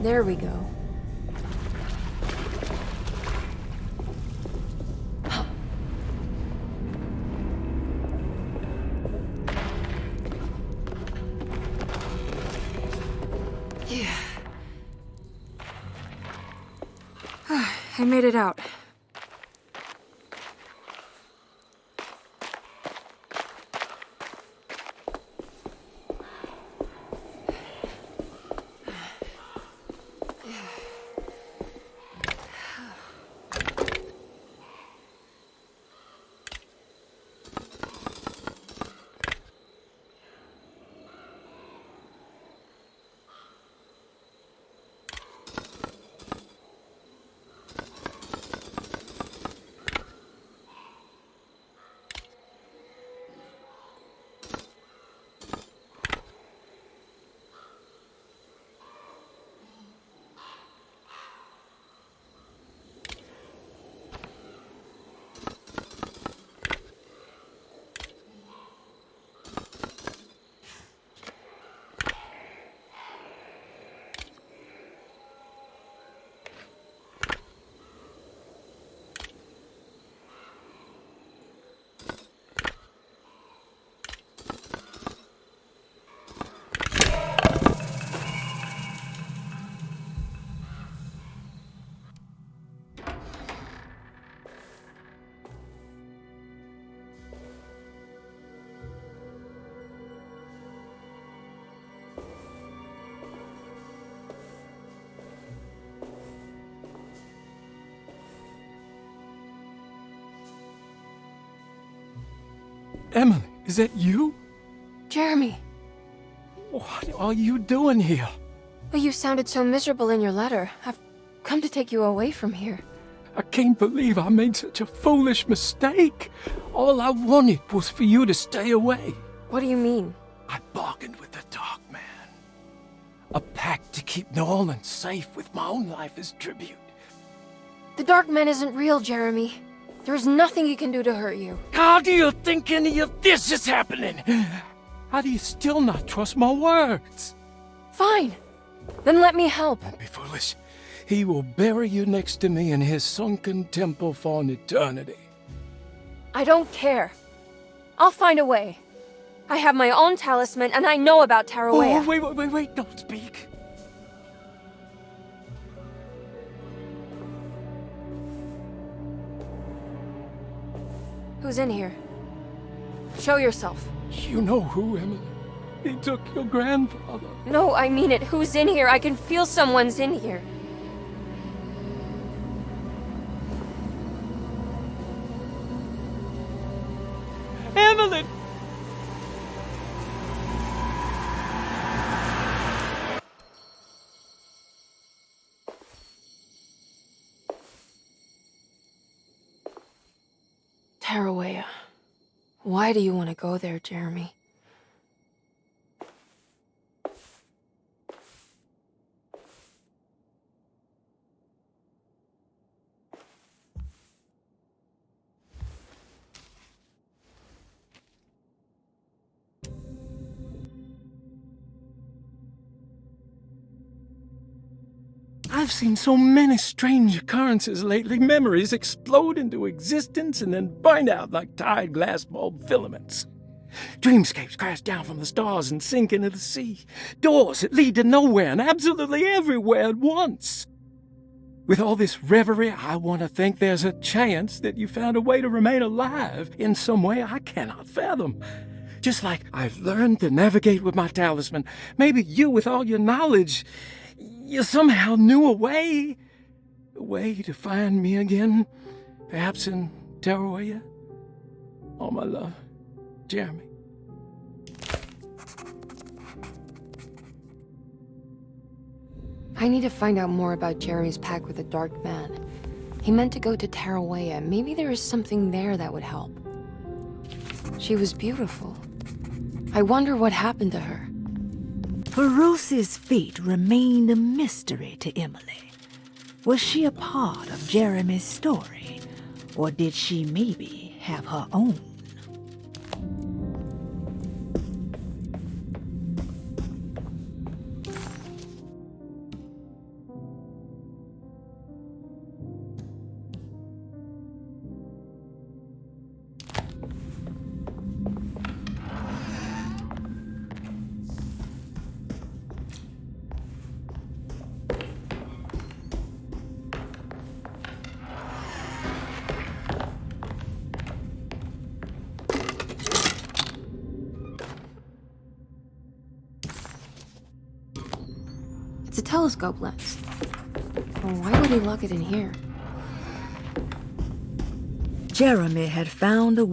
There we go. Yeah. I made it out. Emily, is that you? Jeremy. What are you doing here? Well, you sounded so miserable in your letter. I've come to take you away from here. I can't believe I made such a foolish mistake. All I wanted was for you to stay away. What do you mean? I bargained with the Dark Man. A pact to keep New Orleans safe with my own life as tribute. The Dark Man isn't real, Jeremy. There is nothing he can do to hurt you. How do you think any of this is happening? How do you still not trust my words? Fine. Then let me help. Don't be foolish. He will bury you next to me in his sunken temple for an eternity. I don't care. I'll find a way. I have my own talisman, and I know about Tarawea. Oh, wait, don't speak. Who's in here? Show yourself. You know who, Emily. He took your grandfather. No, I mean it. Who's in here? I can feel someone's in here. Emily! Tarawea. Why do you want to go there, Jeremy? I've seen so many strange occurrences lately. Memories explode into existence and then burn out like tired glass bulb filaments. Dreamscapes crash down from the stars and sink into the sea. Doors that lead to nowhere and absolutely everywhere at once. With all this reverie, I want to think there's a chance that you found a way to remain alive in some way I cannot fathom. Just like I've learned to navigate with my talisman, maybe you, with all your knowledge, you somehow knew a way to find me again, perhaps in Tarawea. All my love, Jeremy. I need to find out more about Jeremy's pact with the Dark Man. He meant to go to Tarawea. Maybe there is something there that would help. She was beautiful. I wonder what happened to her. Feroce's fate remained a mystery to Emily. Was she a part of Jeremy's story, or did she maybe have her own? It's a telescope lens. Well, why would he lock it in here? Jeremy had found a...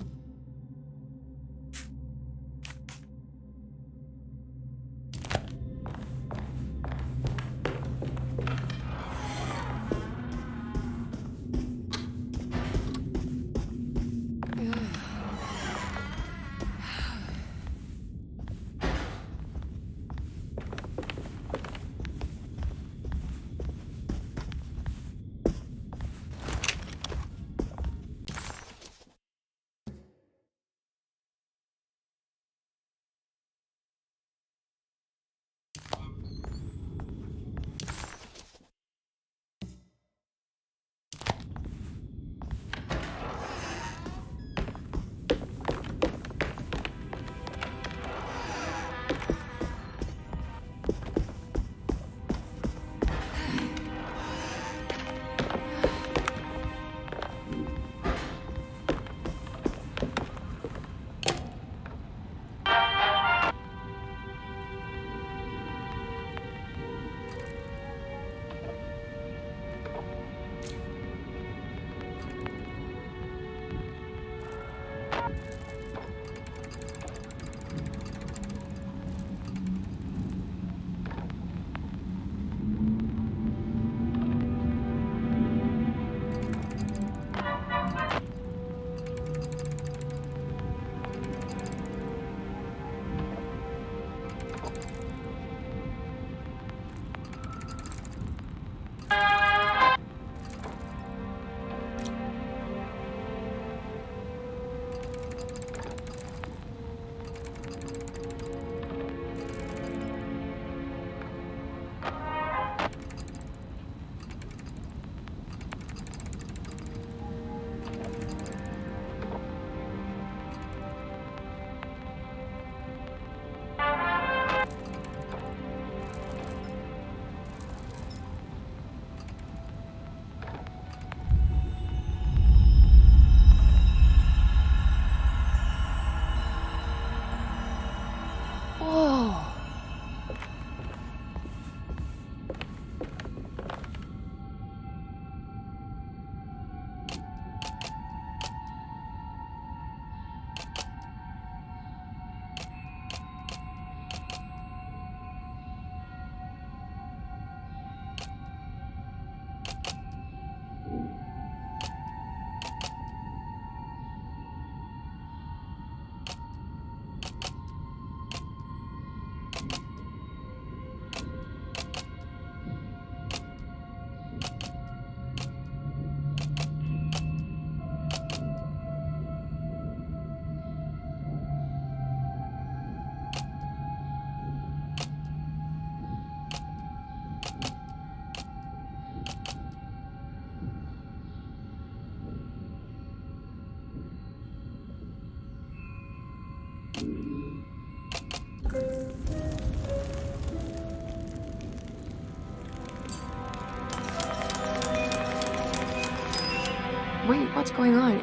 Wait, what's going on?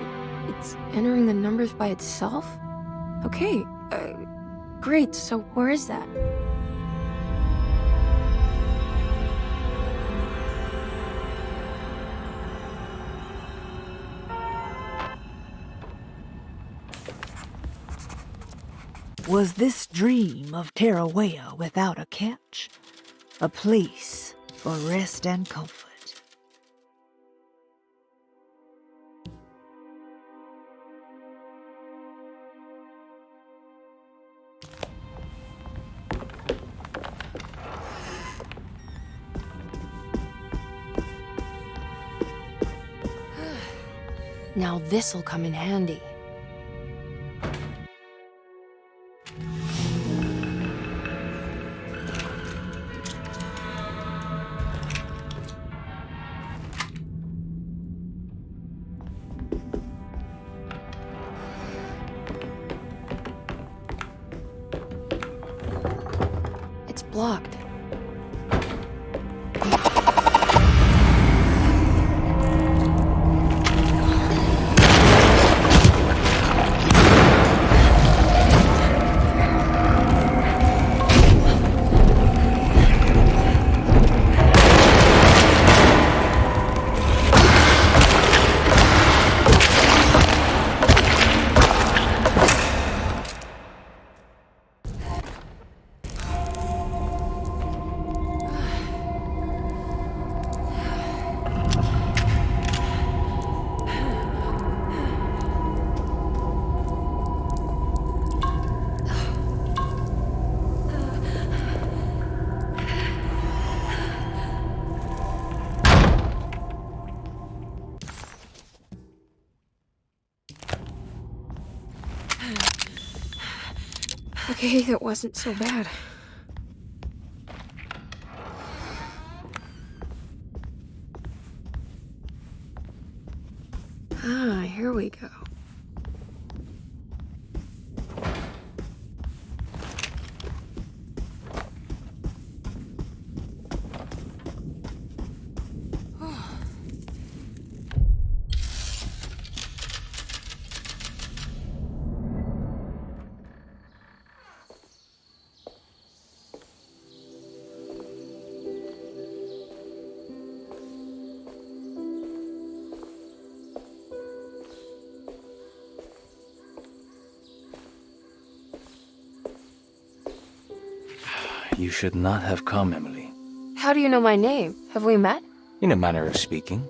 It's entering the numbers by itself? Okay, great, so where is that? Was this dream of Tarawea without a catch? A place for rest and comfort. Now this'll come in handy. It's blocked. Okay, that wasn't so bad. Ah, here we go. You should not have come, Emily. How do you know my name? Have we met? In a manner of speaking.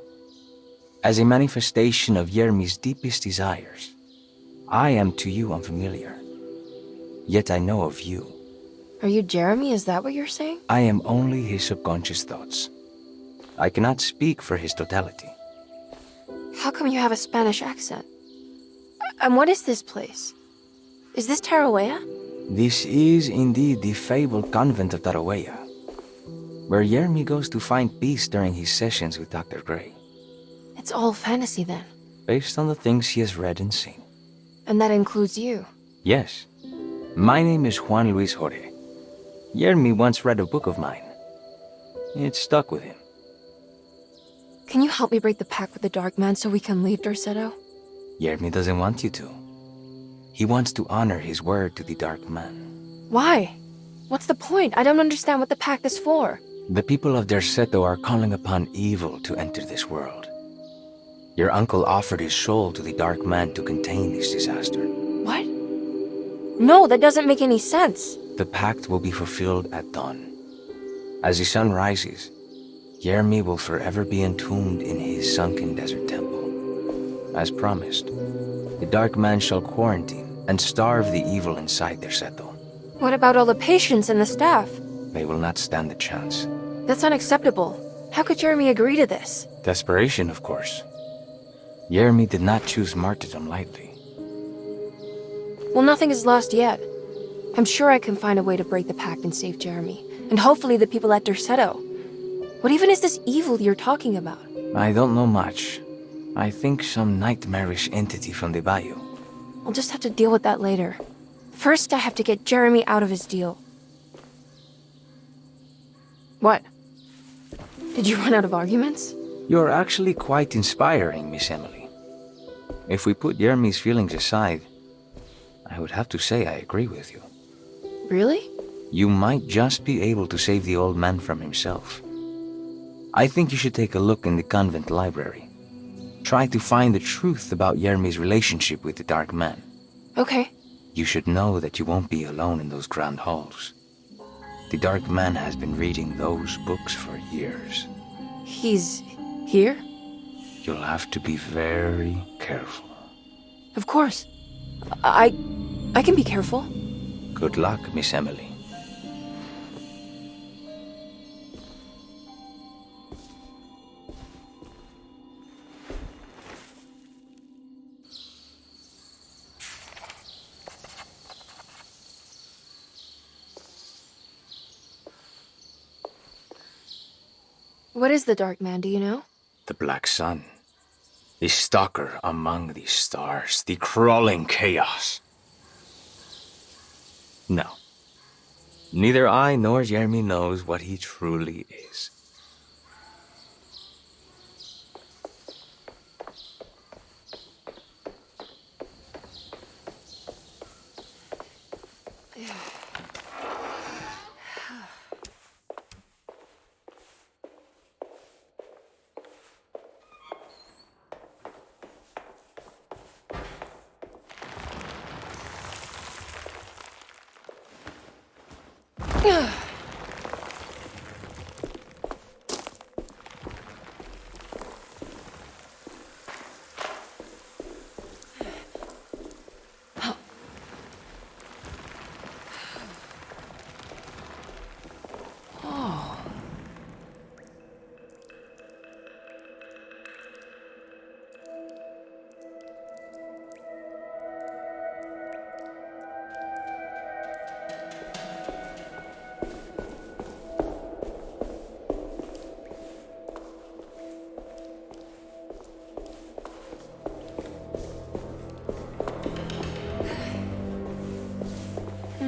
As a manifestation of Jeremy's deepest desires, I am to you unfamiliar. Yet I know of you. Are you Jeremy? Is that what you're saying? I am only his subconscious thoughts. I cannot speak for his totality. How come you have a Spanish accent? And what is this place? Is this Tarawea? This is indeed the fabled convent of Tarawea, where Jeremy goes to find peace during his sessions with Dr. Gray. It's all fantasy then. Based on the things he has read and seen. And that includes you. Yes. My name is Juan Luis Jorge. Jeremy once read a book of mine. It stuck with him. Can you help me break the pact with the Dark Man so we can leave Dеркето? Jeremy doesn't want you to. He wants to honor his word to the Dark Man. Why? What's the point? I don't understand what the pact is for. The people of Dерkето are calling upon evil to enter this world. Your uncle offered his soul to the Dark Man to contain this disaster. What? No, that doesn't make any sense. The pact will be fulfilled at dawn. As the sun rises, Jeremy will forever be entombed in his sunken desert temple. As promised, the Dark Man shall quarantine and starve the evil inside Derkето. What about all the patients and the staff? They will not stand a chance. That's unacceptable. How could Jeremy agree to this? Desperation, of course. Jeremy did not choose martyrdom lightly. Well, nothing is lost yet. I'm sure I can find a way to break the pact and save Jeremy. And hopefully the people at Derkето. What even is this evil you're talking about? I don't know much. I think some nightmarish entity from the bayou. I'll just have to deal with that later. First, I have to get Jeremy out of his deal. What? Did you run out of arguments? You're actually quite inspiring, Miss Emily. If we put Jeremy's feelings aside, I would have to say I agree with you. Really? You might just be able to save the old man from himself. I think you should take a look in the convent library. Try to find the truth about Jeremy's relationship with the Dark Man. Okay. You should know that you won't be alone in those grand halls. The Dark Man has been reading those books for years. He's here? You'll have to be very careful. Of course. I can be careful. Good luck, Miss Emily. What is the Dark Man, do you know? The Black Sun. The stalker among the stars. The crawling chaos. No. Neither I nor Jeremy knows what he truly is.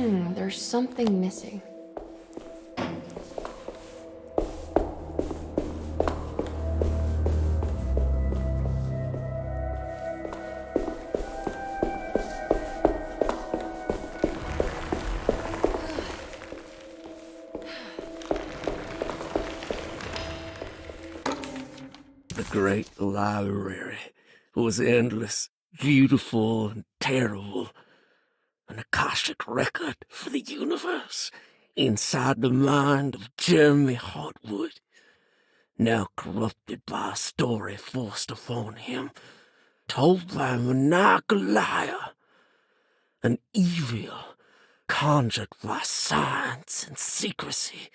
There's something missing. The great library was endless, beautiful, and terrible. An Akashic record for the universe inside the mind of Jeremy Hартвуд, now corrupted by a story forced upon him, told by a maniacal liar, an evil conjured by science and secrecy.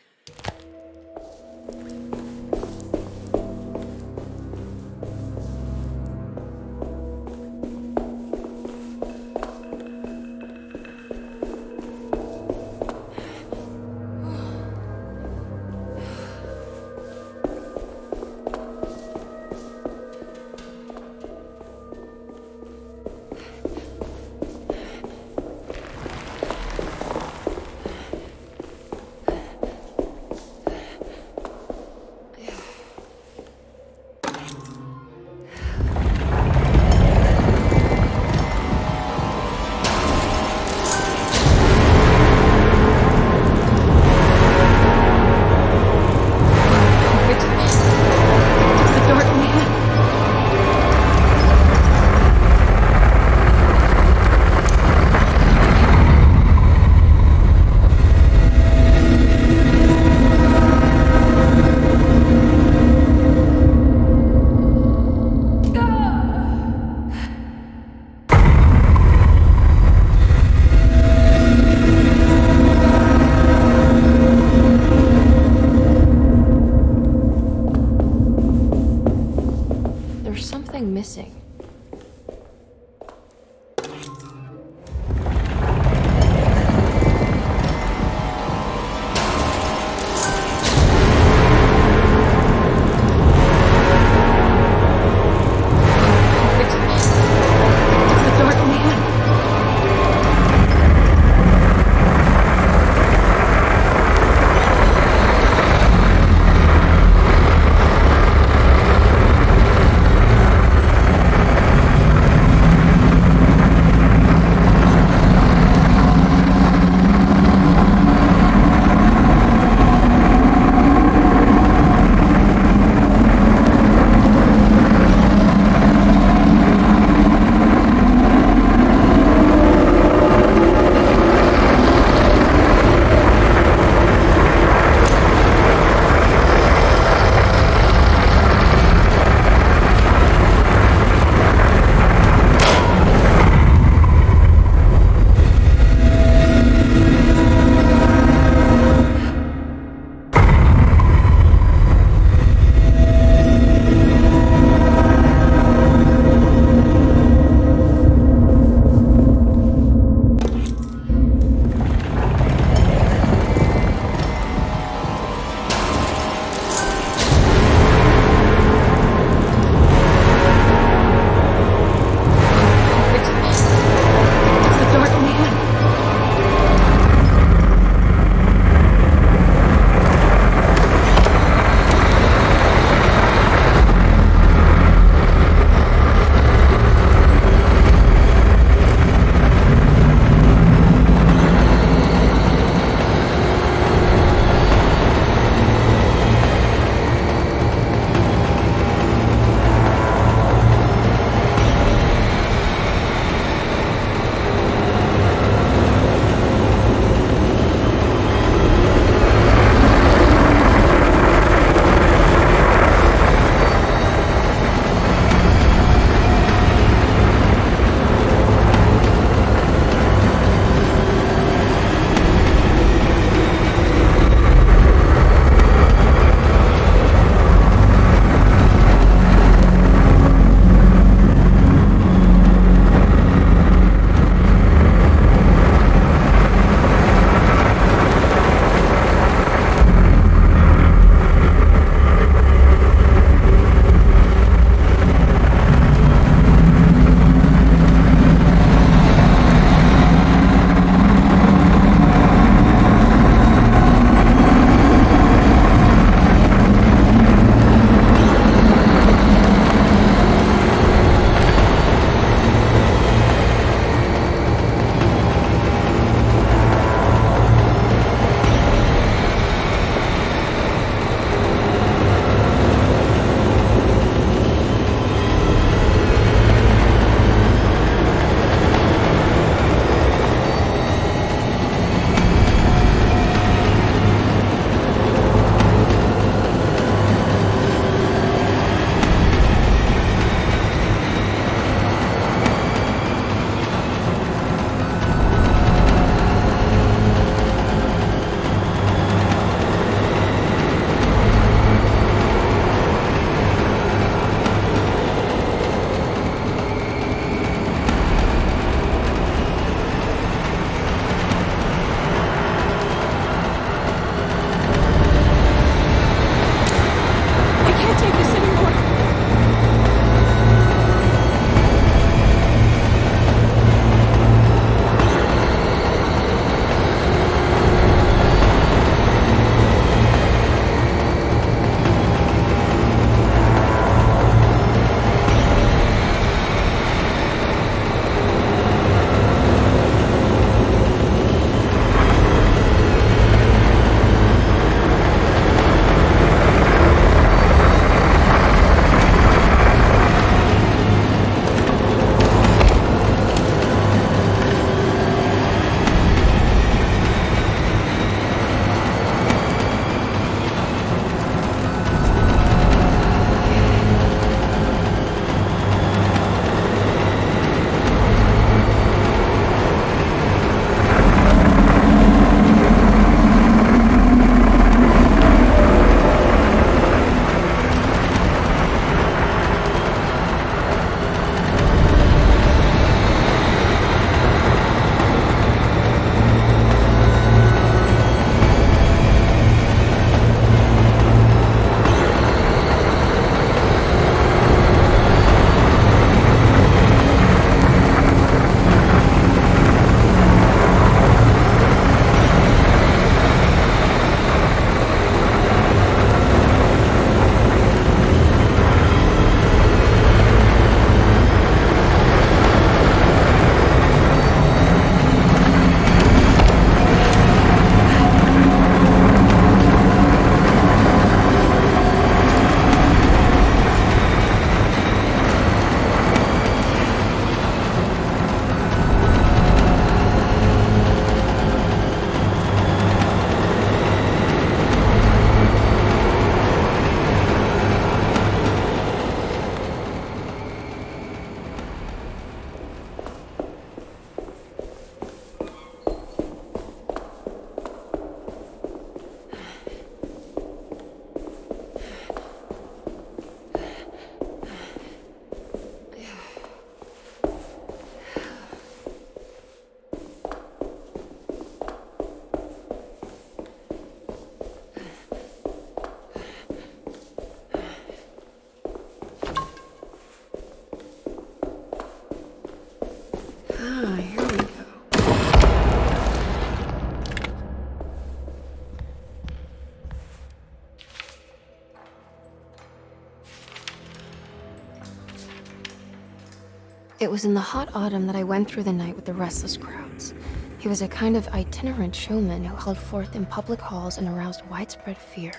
It was in the hot autumn that I went through the night with the restless crowds. He was a kind of itinerant showman who held forth in public halls and aroused widespread fear.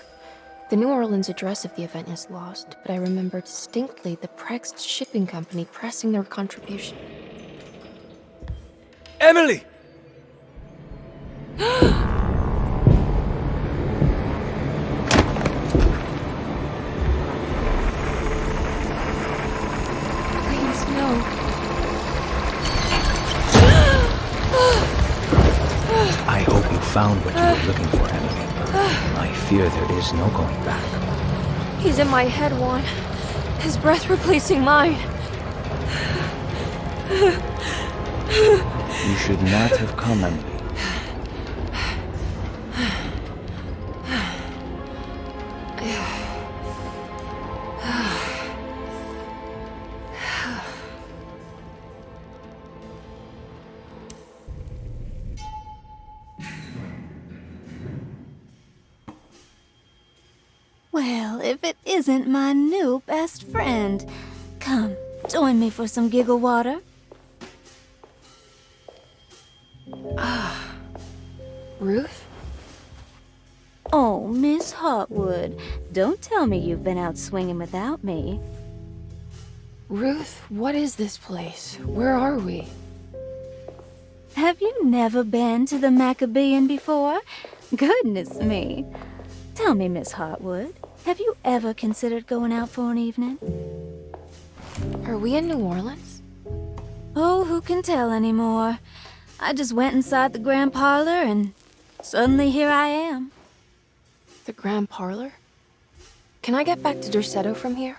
The New Orleans address of the event is lost, but I remember distinctly the Prext shipping company pressing their contribution. Emily! Please, no. I hope you found what you were looking for, Emily. I fear there is no going back. He's in my head, Juan. His breath replacing mine. You should not have come, Emily. Well, if it isn't my new best friend. Come, join me for some giggle water. Ruth? Oh, Miss Hартвуд, don't tell me you've been out swinging without me. Ruth, what is this place? Where are we? Have you never been to the Maccabean before? Goodness me. Tell me, Miss Hартвуд, have you ever considered going out for an evening? Are we in New Orleans? Oh, who can tell anymore? I just went inside the grand parlor and suddenly here I am. The Grand Parlor? Can I get back to Derkето from here?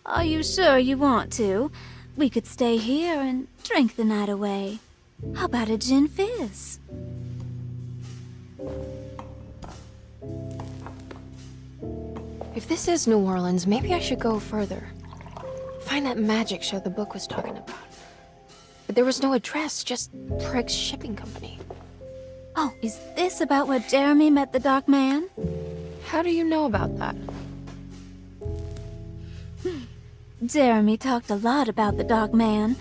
Are you sure you want to? We could stay here and drink the night away. How about a gin fizz? If this is New Orleans, maybe I should go further. Find that magic show the book was talking about. But there was no address, just Prext Shipping Company. Oh, is this about where Jeremy met the dark man? How do you know about that? Jeremy talked a lot about the dark man.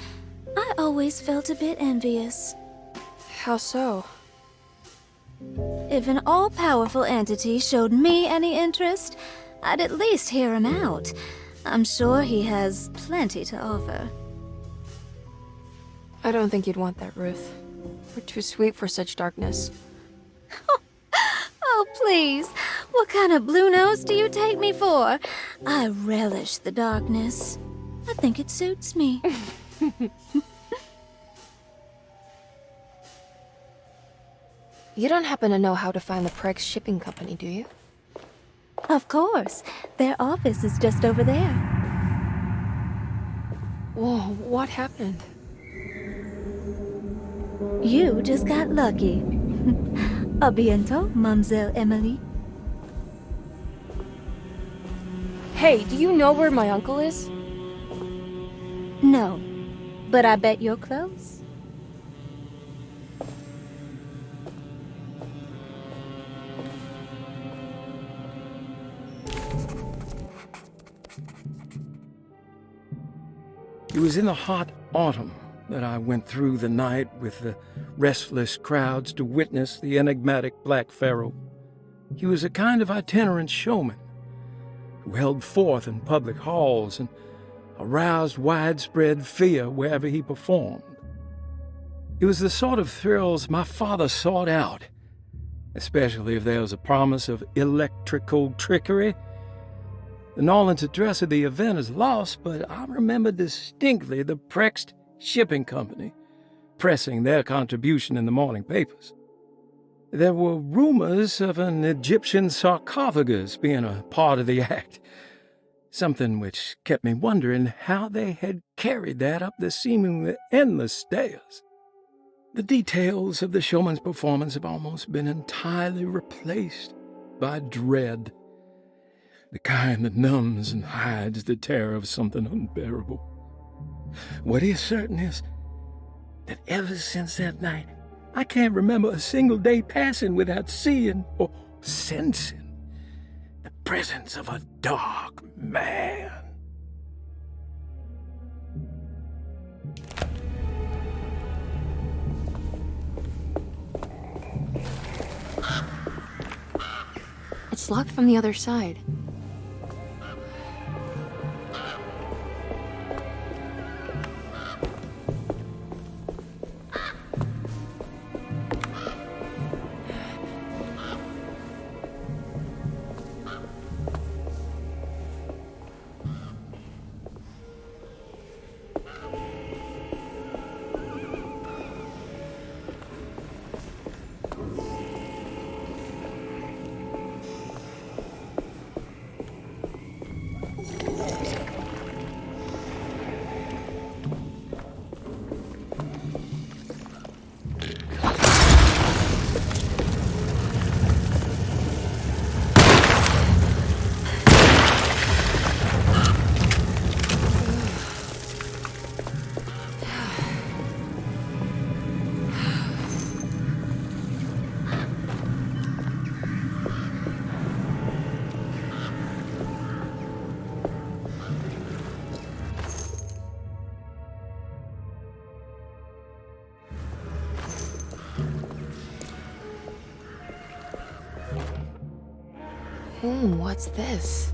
I always felt a bit envious. How so? If an all-powerful entity showed me any interest, I'd at least hear him out. I'm sure he has plenty to offer. I don't think you'd want that, Ruth. We're too sweet for such darkness. Oh, please. What kind of blue nose do you take me for? I relish the darkness. I think it suits me. You don't happen to know how to find the Prext Shipping Company, do you? Of course. Their office is just over there. Whoa, what happened? You just got lucky. A bientôt, Mademoiselle Emily. Hey, do you know where my uncle is? No, but I bet you're close. It was in the hot autumn that I went through the night with the restless crowds to witness the enigmatic Black Pharaoh. He was a kind of itinerant showman who held forth in public halls and aroused widespread fear wherever he performed. It was the sort of thrills my father sought out, especially if there was a promise of electrical trickery. The Nolan's address of the event is lost, but I remember distinctly the Prext Shipping Company pressing their contribution in the morning papers. There were rumors of an Egyptian sarcophagus being a part of the act, something which kept me wondering how they had carried that up the seemingly endless stairs. The details of the showman's performance have almost been entirely replaced by dread, the kind that numbs and hides the terror of something unbearable. What is certain is that ever since that night, I can't remember a single day passing without seeing or sensing the presence of a dark man. It's locked from the other side. What's this?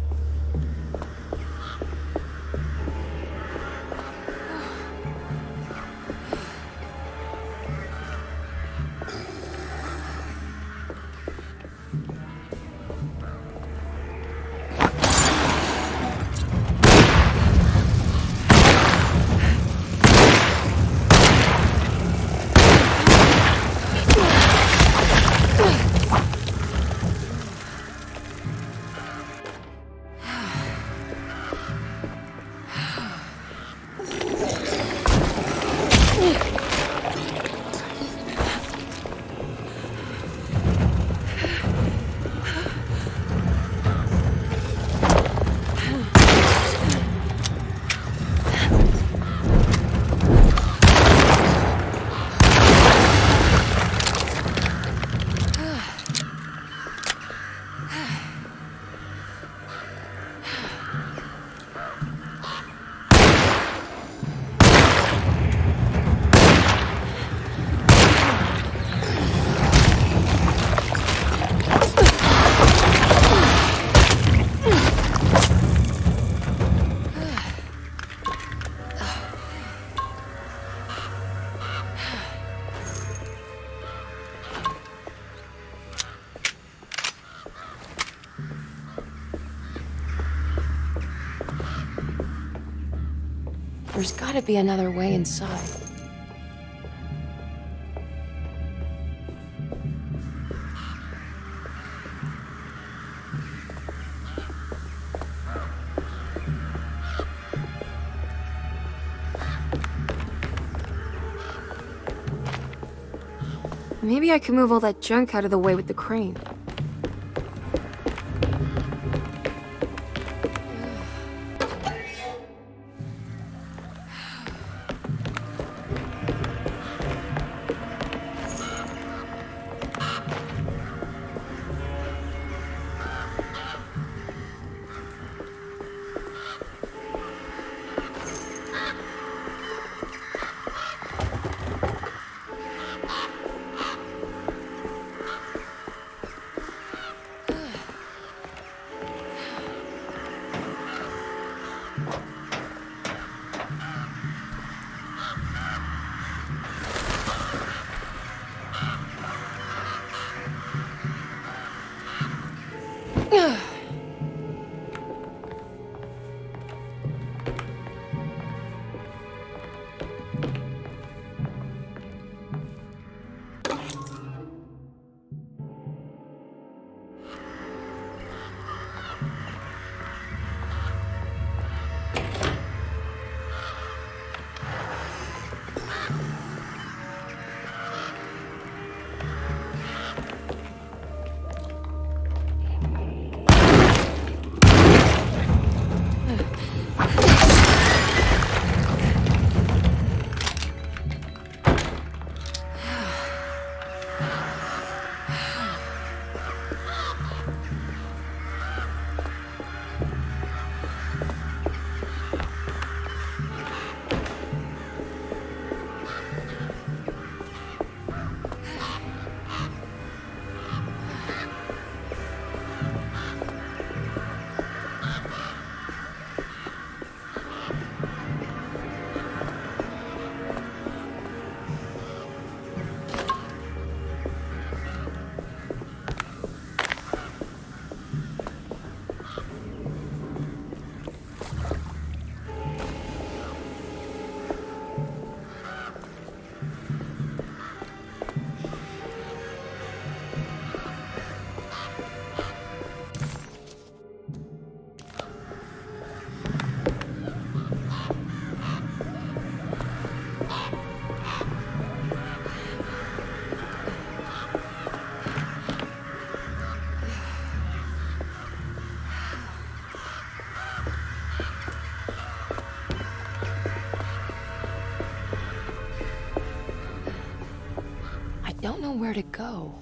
There's gotta be another way inside. Maybe I can move all that junk out of the way with the crane. don't know where to go.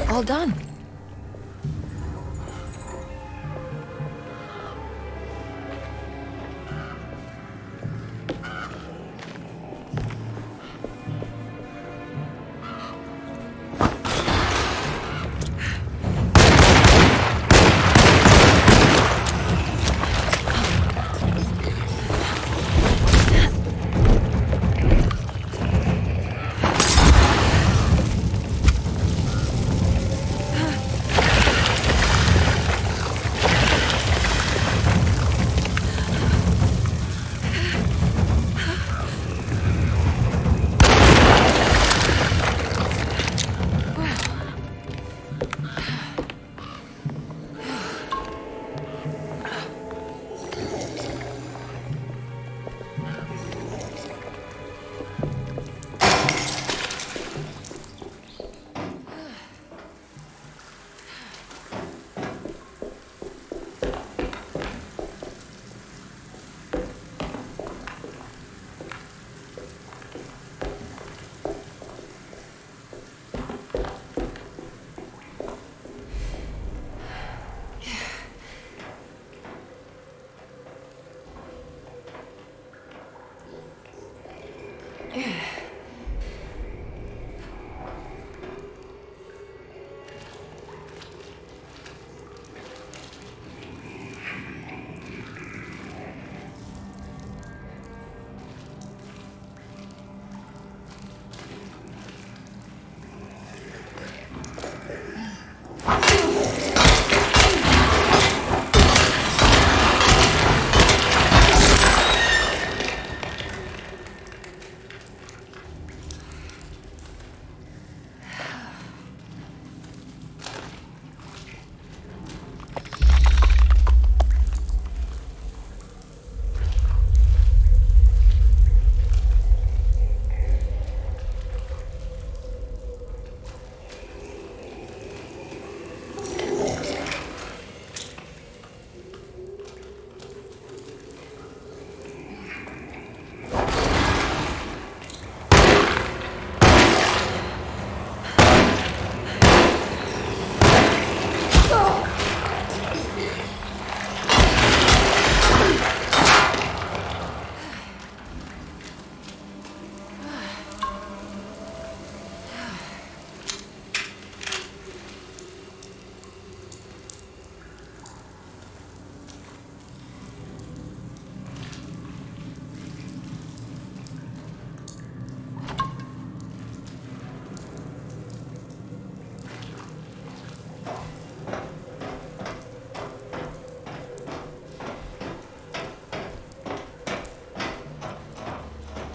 All done.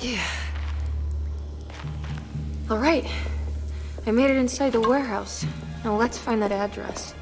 Yeah. All right. I made it inside the warehouse. Now let's find that address.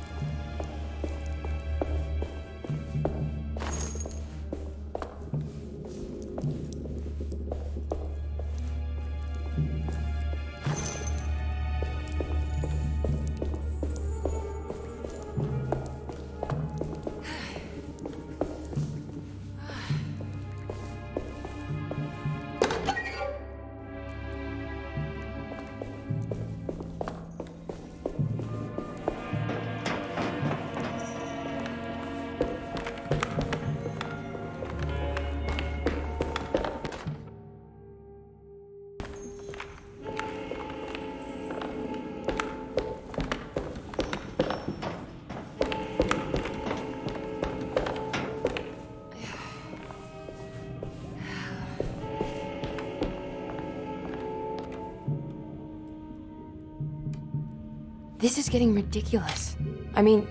This is getting ridiculous. I mean,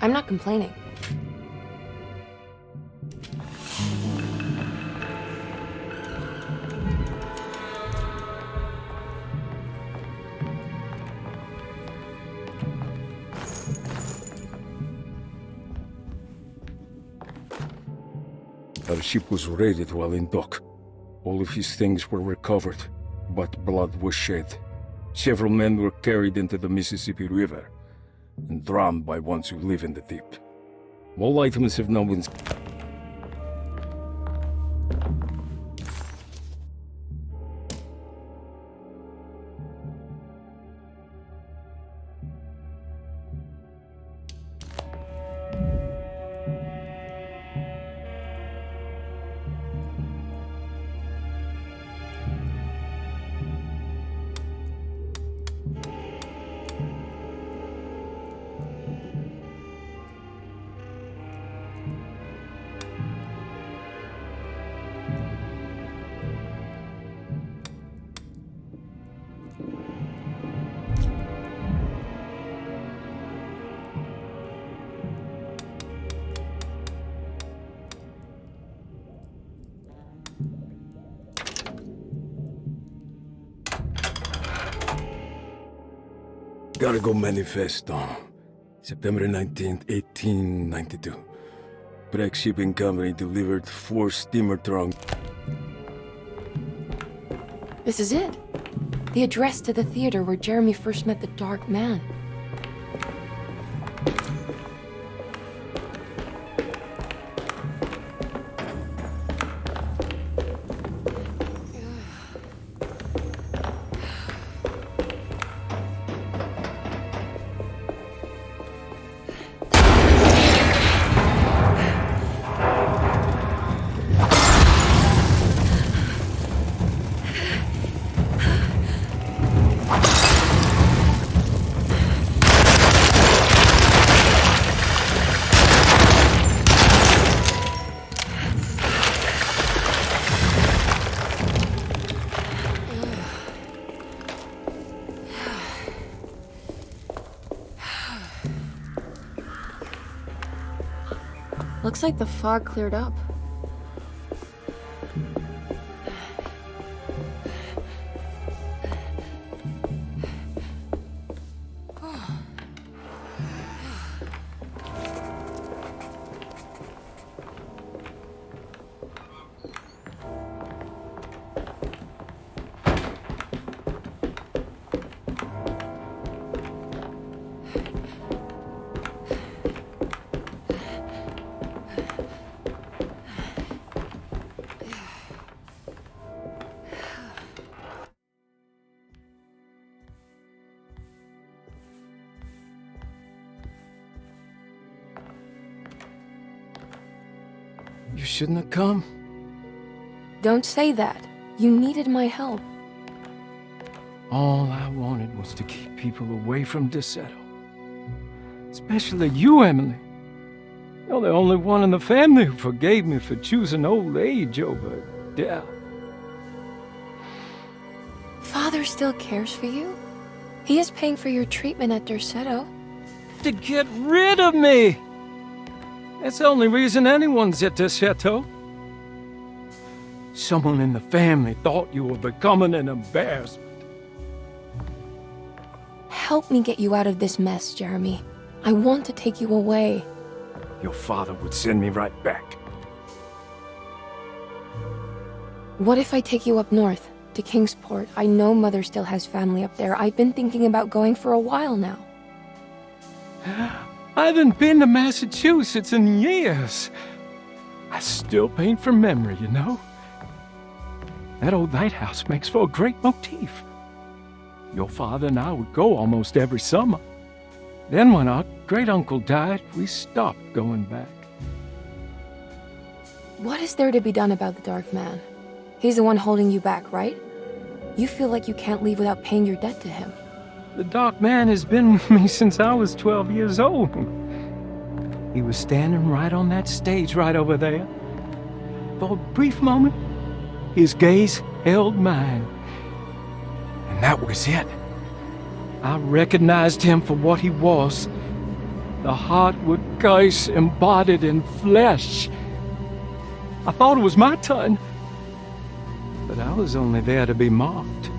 I'm not complaining. Our ship was raided while in dock. All of his things were recovered, but blood was shed. Several men were carried into the Mississippi River and drowned by ones who live in the deep. All items have now been... Gotta go manifesto. September 19th, 1892. Breck Shipping Company delivered 4 steamer trunks. This is it. The address to the theater where Jeremy first met the Dark Man. Looks like the fog cleared up. You shouldn't have come. Don't say that. You needed my help. All I wanted was to keep people away from Derkето. Especially you, Emily. You're the only one in the family who forgave me for choosing old age over death. Father still cares for you? He is paying for your treatment at Derkето. To get rid of me! That's the only reason anyone's at Derkето. Someone in the family thought you were becoming an embarrassment. Help me get you out of this mess, Jeremy. I want to take you away. Your father would send me right back. What if I take you up north, to Kingsport? I know Mother still has family up there. I've been thinking about going for a while now. I haven't been to Massachusetts in years. I still paint from memory, you know. That old lighthouse makes for a great motif. Your father and I would go almost every summer. Then when our great-uncle died, we stopped going back. What is there to be done about the Dark Man? He's the one holding you back, right? You feel like you can't leave without paying your debt to him. The Dark Man has been with me since I was 12 years old. He was standing right on that stage right over there. For a brief moment, his gaze held mine. And that was it. I recognized him for what he was. The Hardwood curse embodied in flesh. I thought it was my turn, but I was only there to be mocked.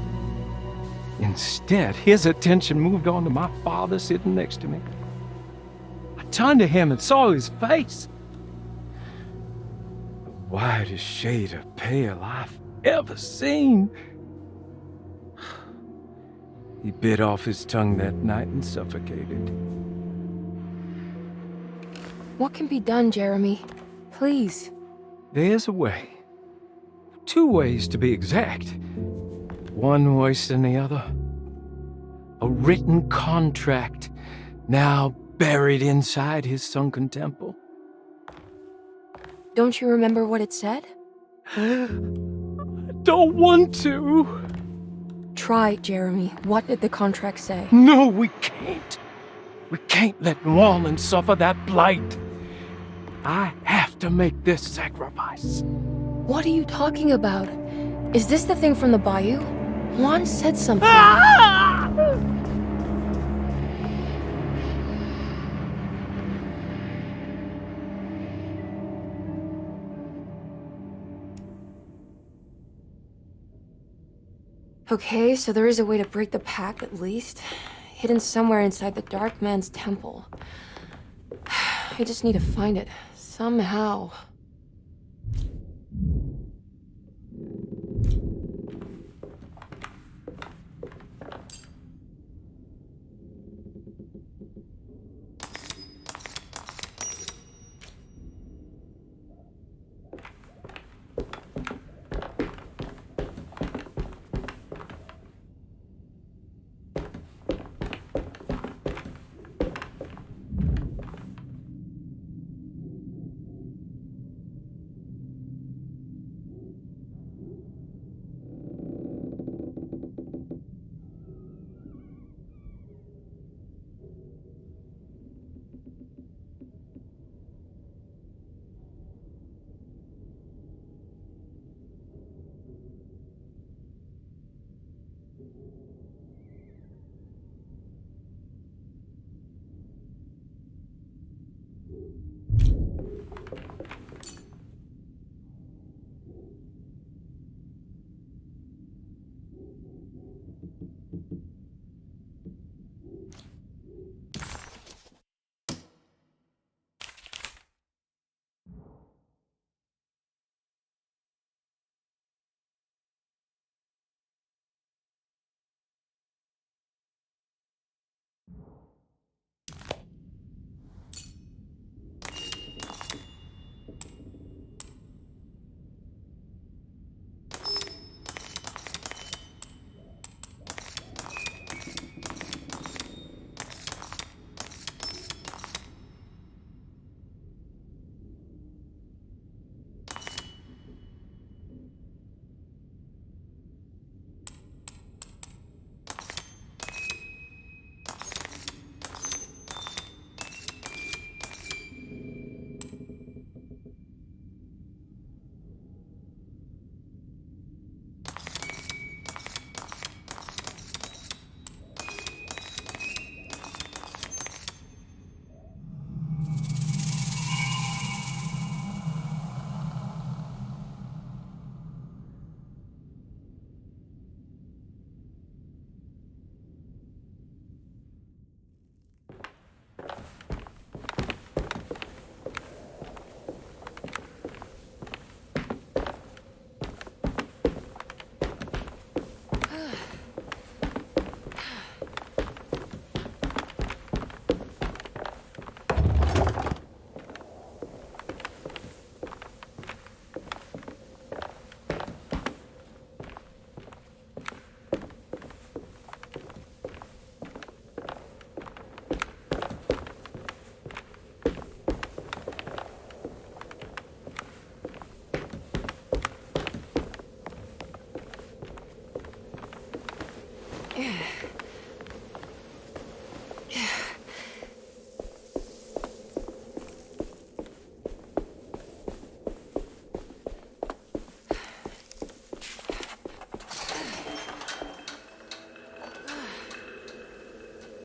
Instead, his attention moved on to my father sitting next to me. I turned to him and saw his face. The whitest shade of pale I've ever seen. He bit off his tongue that night and suffocated. What can be done, Jeremy? Please. There's a way. 2 ways to be exact. One worse than the other. A written contract, now buried inside his sunken temple. Don't you remember what it said? I don't want to. Try, Jeremy. What did the contract say? No, we can't. We can't let Wallen suffer that blight. I have to make this sacrifice. What are you talking about? Is this the thing from the bayou? Juan said something. Okay, so there is a way to break the pact at least. Hidden somewhere inside the Dark Man's temple. I just need to find it. Somehow.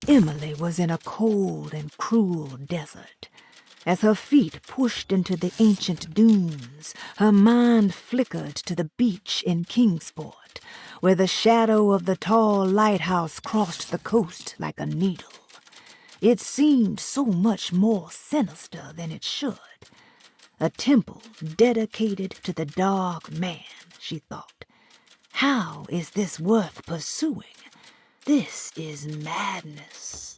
Emily was in a cold and cruel desert. As her feet pushed into the ancient dunes, her mind flickered to the beach in Kingsport, where the shadow of the tall lighthouse crossed the coast like a needle. It seemed so much more sinister than it should. A temple dedicated to the dark man, she thought. How is this worth pursuing? This is madness.